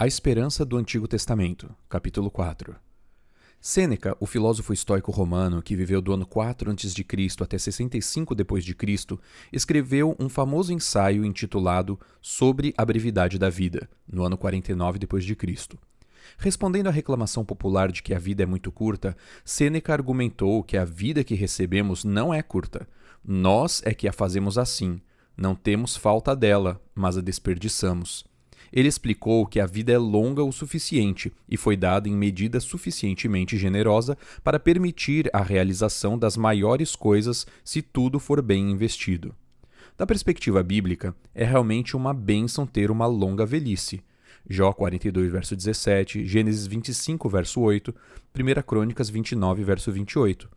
A Esperança do Antigo Testamento, capítulo 4. Sêneca, o filósofo estoico romano que viveu do ano 4 a.C. até 65 d.C., escreveu um famoso ensaio intitulado Sobre a brevidade da vida, no ano 49 d.C. Respondendo à reclamação popular de que a vida é muito curta, Sêneca argumentou que a vida que recebemos não é curta. Nós é que a fazemos assim. Não temos falta dela, mas a desperdiçamos. Ele explicou que a vida é longa o suficiente e foi dada em medida suficientemente generosa para permitir a realização das maiores coisas se tudo for bem investido. Da perspectiva bíblica, é realmente uma bênção ter uma longa velhice. Jó 42, verso 17, Gênesis 25, verso 8, 1 Crônicas 29, verso 28.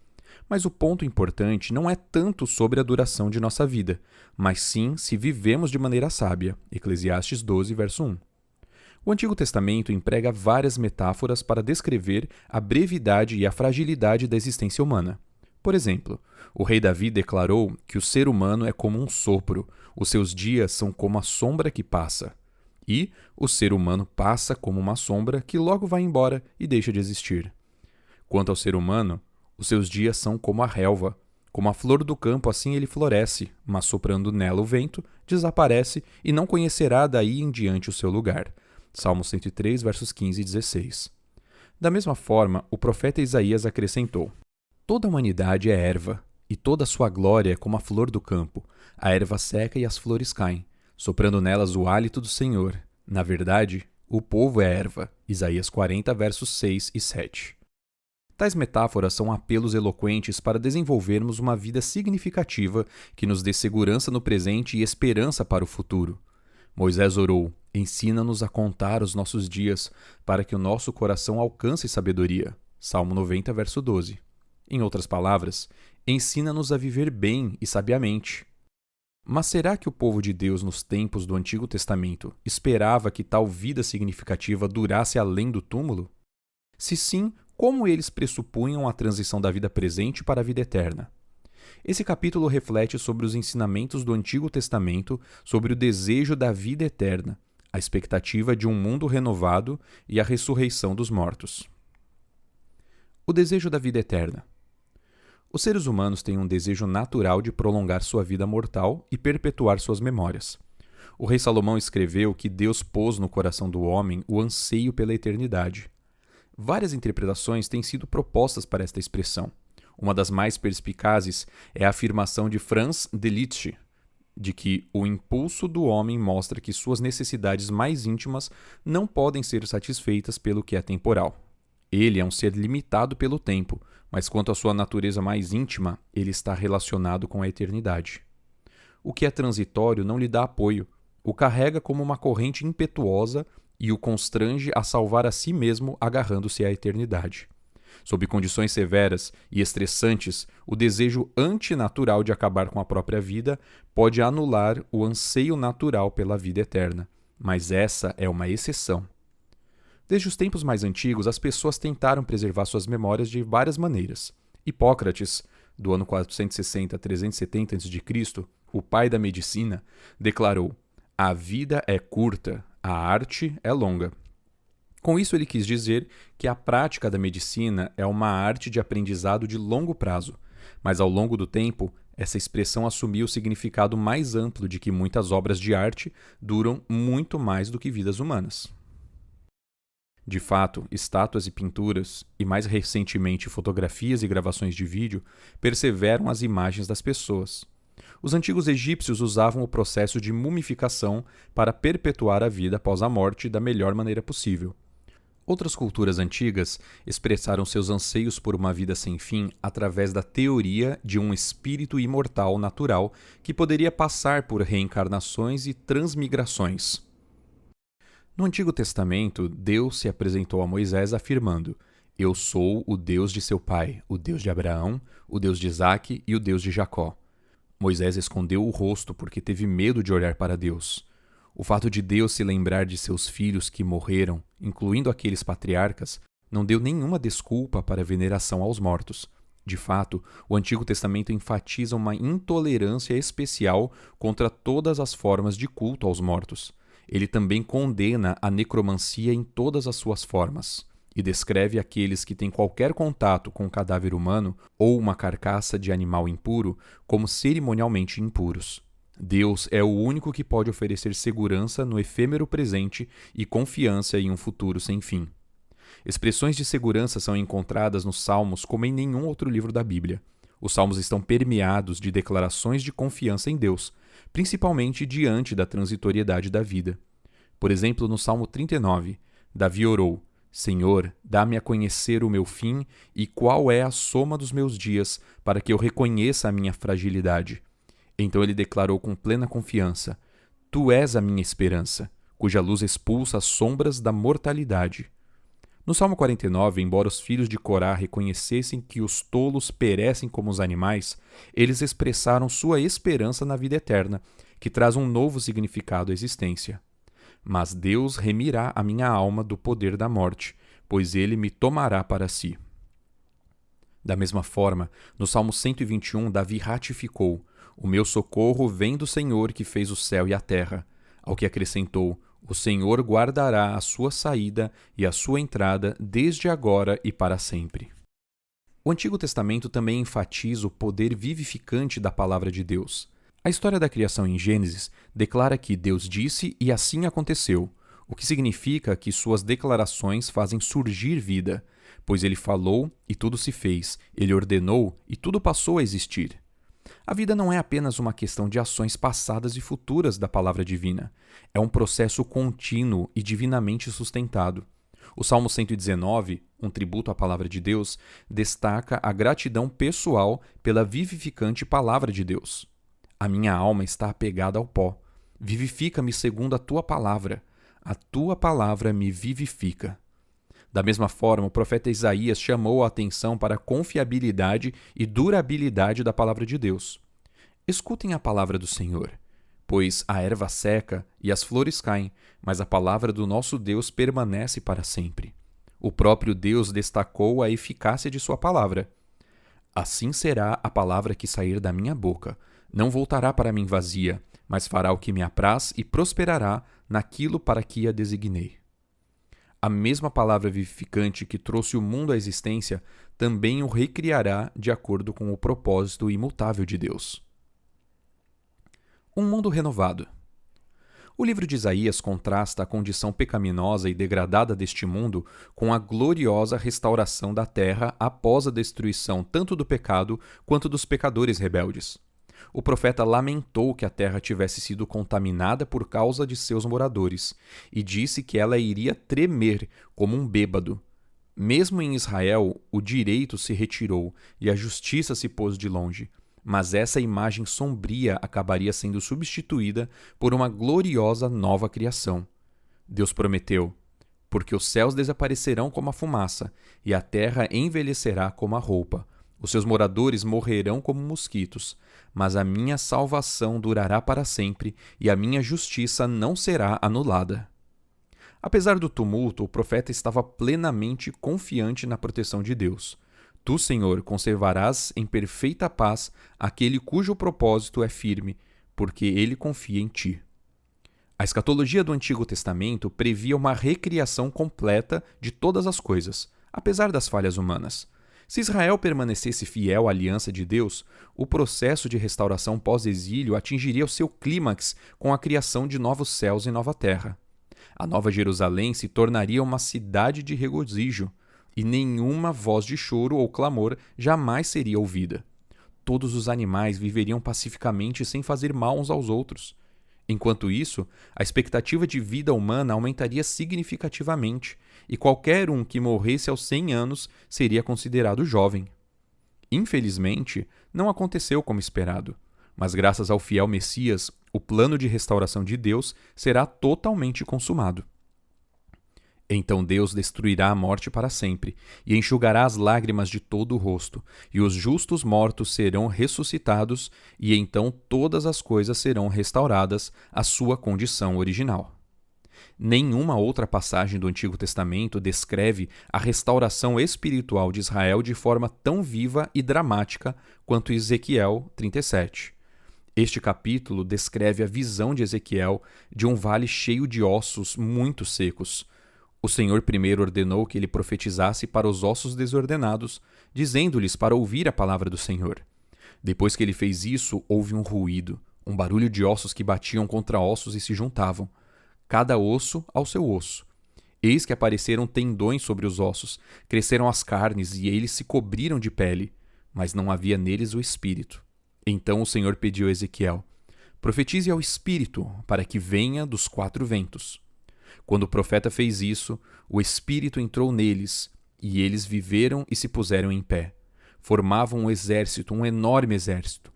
Mas o ponto importante não é tanto sobre a duração de nossa vida, mas sim se vivemos de maneira sábia. Eclesiastes 12, verso 1. O Antigo Testamento emprega várias metáforas para descrever a brevidade e a fragilidade da existência humana. Por exemplo, o rei Davi declarou que o ser humano é como um sopro, os seus dias são como a sombra que passa. E o ser humano passa como uma sombra que logo vai embora e deixa de existir. Quanto ao ser humano, os seus dias são como a relva. Como a flor do campo, assim ele floresce, mas soprando nela o vento, desaparece e não conhecerá daí em diante o seu lugar. Salmo 103, versos 15 e 16. Da mesma forma, o profeta Isaías acrescentou: Toda a humanidade é erva, e toda a sua glória é como a flor do campo. A erva seca e as flores caem, soprando nelas o hálito do Senhor. Na verdade, o povo é erva. Isaías 40, versos 6 e 7. Tais metáforas são apelos eloquentes para desenvolvermos uma vida significativa que nos dê segurança no presente e esperança para o futuro. Moisés orou: Ensina-nos a contar os nossos dias, para que o nosso coração alcance sabedoria. Salmo 90, verso 12. Em outras palavras, ensina-nos a viver bem e sabiamente. Mas será que o povo de Deus nos tempos do Antigo Testamento esperava que tal vida significativa durasse além do túmulo? Se sim, como eles pressupunham a transição da vida presente para a vida eterna? Esse capítulo reflete sobre os ensinamentos do Antigo Testamento sobre o desejo da vida eterna, a expectativa de um mundo renovado e a ressurreição dos mortos. O desejo da vida eterna. Os seres humanos têm um desejo natural de prolongar sua vida mortal e perpetuar suas memórias. O rei Salomão escreveu que Deus pôs no coração do homem o anseio pela eternidade. Várias interpretações têm sido propostas para esta expressão. Uma das mais perspicazes é a afirmação de Franz Delitzsch, de que o impulso do homem mostra que suas necessidades mais íntimas não podem ser satisfeitas pelo que é temporal. Ele é um ser limitado pelo tempo, mas quanto à sua natureza mais íntima, ele está relacionado com a eternidade. O que é transitório não lhe dá apoio, o carrega como uma corrente impetuosa e o constrange a salvar a si mesmo agarrando-se à eternidade. Sob condições severas e estressantes, o desejo antinatural de acabar com a própria vida pode anular o anseio natural pela vida eterna, mas essa é uma exceção. Desde os tempos mais antigos, as pessoas tentaram preservar suas memórias de várias maneiras. Hipócrates, do ano 460 a 370 a.C., o pai da medicina, declarou: A vida é curta, a arte é longa. Com isso, ele quis dizer que a prática da medicina é uma arte de aprendizado de longo prazo, mas ao longo do tempo, essa expressão assumiu o significado mais amplo de que muitas obras de arte duram muito mais do que vidas humanas. De fato, estátuas e pinturas, e mais recentemente fotografias e gravações de vídeo, perseveram as imagens das pessoas. Os antigos egípcios usavam o processo de mumificação para perpetuar a vida após a morte da melhor maneira possível. Outras culturas antigas expressaram seus anseios por uma vida sem fim através da teoria de um espírito imortal natural que poderia passar por reencarnações e transmigrações. No Antigo Testamento, Deus se apresentou a Moisés afirmando: Eu sou o Deus de seu pai, o Deus de Abraão, o Deus de Isaque e o Deus de Jacó. Moisés escondeu o rosto porque teve medo de olhar para Deus. O fato de Deus se lembrar de seus filhos que morreram, incluindo aqueles patriarcas, não deu nenhuma desculpa para a veneração aos mortos. De fato, o Antigo Testamento enfatiza uma intolerância especial contra todas as formas de culto aos mortos. Ele também condena a necromancia em todas as suas formas e descreve aqueles que têm qualquer contato com um cadáver humano ou uma carcaça de animal impuro como cerimonialmente impuros. Deus é o único que pode oferecer segurança no efêmero presente e confiança em um futuro sem fim. Expressões de segurança são encontradas nos Salmos como em nenhum outro livro da Bíblia. Os Salmos estão permeados de declarações de confiança em Deus, principalmente diante da transitoriedade da vida. Por exemplo, no Salmo 39, Davi orou: Senhor, dá-me a conhecer o meu fim e qual é a soma dos meus dias, para que eu reconheça a minha fragilidade. Então ele declarou com plena confiança: Tu és a minha esperança, cuja luz expulsa as sombras da mortalidade. No Salmo 49, embora os filhos de Corá reconhecessem que os tolos perecem como os animais, eles expressaram sua esperança na vida eterna, que traz um novo significado à existência. Mas Deus remirá a minha alma do poder da morte, pois ele me tomará para si. Da mesma forma, no Salmo 121, Davi ratificou: O meu socorro vem do Senhor que fez o céu e a terra. Ao que acrescentou: O Senhor guardará a sua saída e a sua entrada desde agora e para sempre. O Antigo Testamento também enfatiza o poder vivificante da palavra de Deus. A história da criação em Gênesis declara que Deus disse e assim aconteceu, o que significa que suas declarações fazem surgir vida, pois ele falou e tudo se fez, ele ordenou e tudo passou a existir. A vida não é apenas uma questão de ações passadas e futuras da palavra divina. É um processo contínuo e divinamente sustentado. O Salmo 119, um tributo à palavra de Deus, destaca a gratidão pessoal pela vivificante palavra de Deus. A minha alma está apegada ao pó. Vivifica-me segundo a tua palavra. A tua palavra me vivifica. Da mesma forma, o profeta Isaías chamou a atenção para a confiabilidade e durabilidade da palavra de Deus. Escutem a palavra do Senhor, pois a erva seca e as flores caem, mas a palavra do nosso Deus permanece para sempre. O próprio Deus destacou a eficácia de sua palavra. Assim será a palavra que sair da minha boca. Não voltará para mim vazia, mas fará o que me apraz e prosperará naquilo para que a designei. A mesma palavra vivificante que trouxe o mundo à existência também o recriará de acordo com o propósito imutável de Deus. Um mundo renovado. O livro de Isaías contrasta a condição pecaminosa e degradada deste mundo com a gloriosa restauração da terra após a destruição tanto do pecado quanto dos pecadores rebeldes. O profeta lamentou que a terra tivesse sido contaminada por causa de seus moradores e disse que ela iria tremer como um bêbado. Mesmo em Israel, o direito se retirou e a justiça se pôs de longe, mas essa imagem sombria acabaria sendo substituída por uma gloriosa nova criação. Deus prometeu: porque os céus desaparecerão como a fumaça e a terra envelhecerá como a roupa. Os seus moradores morrerão como mosquitos, mas a minha salvação durará para sempre e a minha justiça não será anulada. Apesar do tumulto, o profeta estava plenamente confiante na proteção de Deus. Tu, Senhor, conservarás em perfeita paz aquele cujo propósito é firme, porque ele confia em ti. A escatologia do Antigo Testamento previa uma recriação completa de todas as coisas, apesar das falhas humanas. Se Israel permanecesse fiel à aliança de Deus, o processo de restauração pós-exílio atingiria o seu clímax com a criação de novos céus e nova terra. A Nova Jerusalém se tornaria uma cidade de regozijo, e nenhuma voz de choro ou clamor jamais seria ouvida. Todos os animais viveriam pacificamente sem fazer mal uns aos outros. Enquanto isso, a expectativa de vida humana aumentaria significativamente, e qualquer um que morresse aos 100 anos seria considerado jovem. Infelizmente, não aconteceu como esperado, mas graças ao fiel Messias, o plano de restauração de Deus será totalmente consumado. Então Deus destruirá a morte para sempre, e enxugará as lágrimas de todo o rosto, e os justos mortos serão ressuscitados, e então todas as coisas serão restauradas à sua condição original. Nenhuma outra passagem do Antigo Testamento descreve a restauração espiritual de Israel de forma tão viva e dramática quanto Ezequiel 37. Este capítulo descreve a visão de Ezequiel de um vale cheio de ossos muito secos. O Senhor primeiro ordenou que ele profetizasse para os ossos desordenados, dizendo-lhes para ouvir a palavra do Senhor. Depois que ele fez isso, houve um ruído, um barulho de ossos que batiam contra ossos e se juntavam, cada osso ao seu osso. Eis que apareceram tendões sobre os ossos, cresceram as carnes e eles se cobriram de pele, mas não havia neles o espírito. Então o Senhor pediu a Ezequiel: profetize ao espírito para que venha dos 4 ventos. Quando o profeta fez isso, o espírito entrou neles, e eles viveram e se puseram em pé. Formavam um exército, um enorme exército.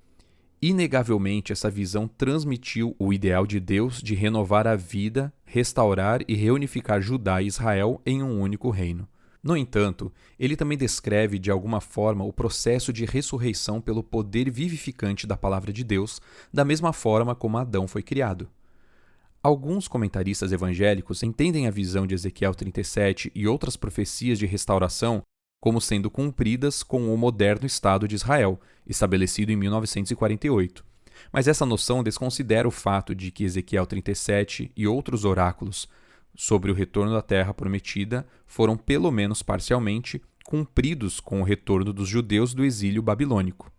Inegavelmente, essa visão transmitiu o ideal de Deus de renovar a vida, restaurar e reunificar Judá e Israel em um único reino. No entanto, ele também descreve de alguma forma o processo de ressurreição pelo poder vivificante da palavra de Deus, da mesma forma como Adão foi criado. Alguns comentaristas evangélicos entendem a visão de Ezequiel 37 e outras profecias de restauração como sendo cumpridas com o moderno Estado de Israel, estabelecido em 1948. Mas essa noção desconsidera o fato de que Ezequiel 37 e outros oráculos sobre o retorno da terra prometida foram, pelo menos parcialmente, cumpridos com o retorno dos judeus do exílio babilônico.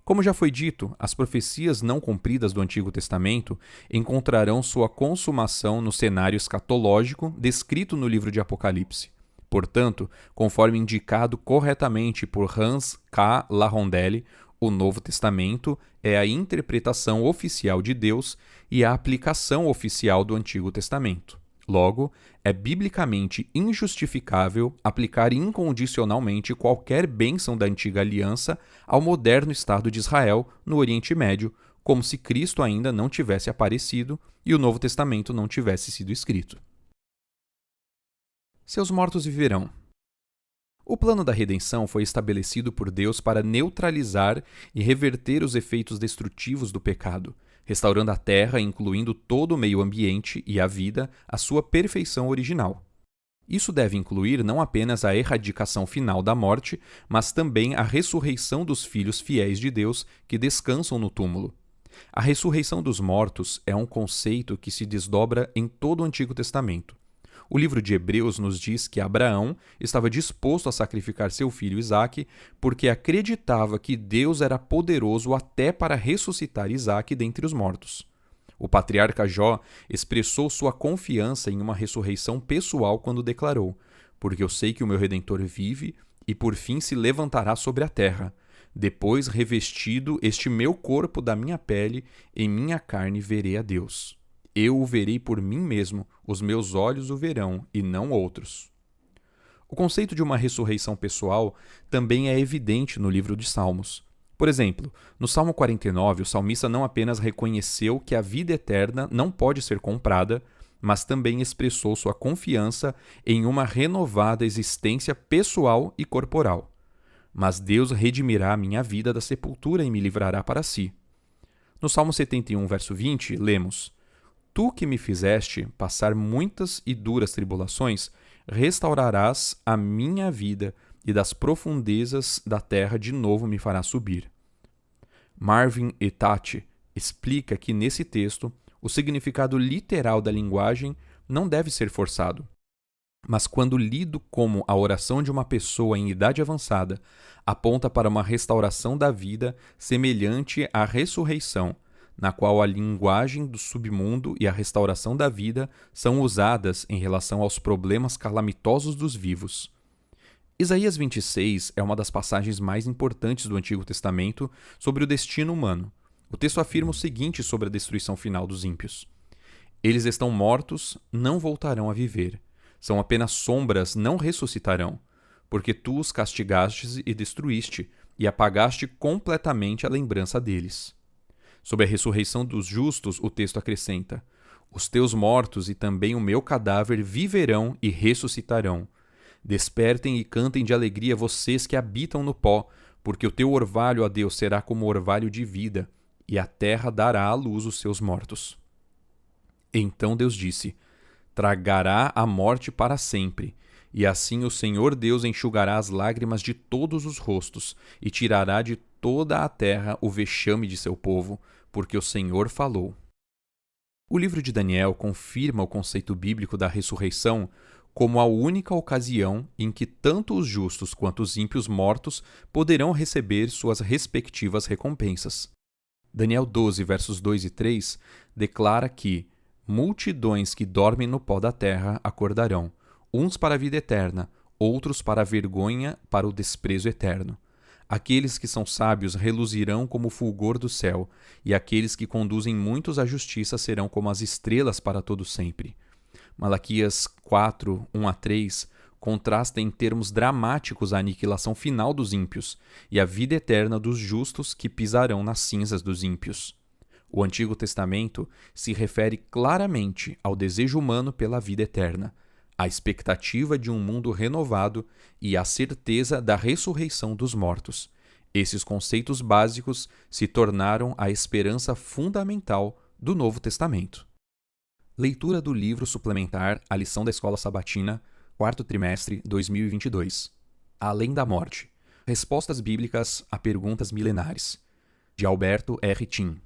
Como já foi dito, as profecias não cumpridas do Antigo Testamento encontrarão sua consumação no cenário escatológico descrito no livro de Apocalipse. Portanto, conforme indicado corretamente por Hans K. La Rondelli, o Novo Testamento é a interpretação oficial de Deus e a aplicação oficial do Antigo Testamento. Logo, é biblicamente injustificável aplicar incondicionalmente qualquer bênção da antiga aliança ao moderno Estado de Israel no Oriente Médio, como se Cristo ainda não tivesse aparecido e o Novo Testamento não tivesse sido escrito. Seus mortos viverão. O plano da redenção foi estabelecido por Deus para neutralizar e reverter os efeitos destrutivos do pecado, restaurando a terra, incluindo todo o meio ambiente e a vida, à sua perfeição original. Isso deve incluir não apenas a erradicação final da morte, mas também a ressurreição dos filhos fiéis de Deus que descansam no túmulo. A ressurreição dos mortos é um conceito que se desdobra em todo o Antigo Testamento. O livro de Hebreus nos diz que Abraão estava disposto a sacrificar seu filho Isaque porque acreditava que Deus era poderoso até para ressuscitar Isaque dentre os mortos. O patriarca Jó expressou sua confiança em uma ressurreição pessoal quando declarou: porque eu sei que o meu Redentor vive e por fim se levantará sobre a terra. Depois, revestido este meu corpo da minha pele, em minha carne verei a Deus. Eu o verei por mim mesmo, os meus olhos o verão, e não outros. O conceito de uma ressurreição pessoal também é evidente no livro de Salmos. Por exemplo, no Salmo 49, o salmista não apenas reconheceu que a vida eterna não pode ser comprada, mas também expressou sua confiança em uma renovada existência pessoal e corporal. Mas Deus redimirá a minha vida da sepultura e me livrará para si. No Salmo 71, verso 20, lemos: Tu que me fizeste passar muitas e duras tribulações, restaurarás a minha vida e das profundezas da terra de novo me farás subir. Marvin Etachi explica que nesse texto o significado literal da linguagem não deve ser forçado, mas quando lido como a oração de uma pessoa em idade avançada, aponta para uma restauração da vida semelhante à ressurreição, na qual a linguagem do submundo e a restauração da vida são usadas em relação aos problemas calamitosos dos vivos. Isaías 26 é uma das passagens mais importantes do Antigo Testamento sobre o destino humano. O texto afirma o seguinte sobre a destruição final dos ímpios: eles estão mortos, não voltarão a viver. São apenas sombras, não ressuscitarão. Porque tu os castigaste e destruíste, e apagaste completamente a lembrança deles. Sobre a ressurreição dos justos, o texto acrescenta: os teus mortos e também o meu cadáver viverão e ressuscitarão. Despertem e cantem de alegria vocês que habitam no pó, porque o teu orvalho, ó Deus, será como orvalho de vida, e a terra dará à luz os seus mortos. Então Deus disse: tragará a morte para sempre, e assim o Senhor Deus enxugará as lágrimas de todos os rostos, e tirará de toda a terra o vexame de seu povo, porque o Senhor falou. O livro de Daniel confirma o conceito bíblico da ressurreição como a única ocasião em que tanto os justos quanto os ímpios mortos poderão receber suas respectivas recompensas. Daniel 12, versos 2 e 3, declara que multidões que dormem no pó da terra acordarão, uns para a vida eterna, outros para a vergonha, para o desprezo eterno. Aqueles que são sábios reluzirão como o fulgor do céu, e aqueles que conduzem muitos à justiça serão como as estrelas para todo sempre. Malaquias 4, 1 a 3 contrasta em termos dramáticos a aniquilação final dos ímpios e a vida eterna dos justos que pisarão nas cinzas dos ímpios. O Antigo Testamento se refere claramente ao desejo humano pela vida eterna, à expectativa de um mundo renovado e à certeza da ressurreição dos mortos. Esses conceitos básicos se tornaram a esperança fundamental do Novo Testamento. Leitura do livro suplementar A Lição da Escola Sabatina, 4º trimestre 2022. Além da morte. Respostas bíblicas a perguntas milenares. De Alberto R. Tim.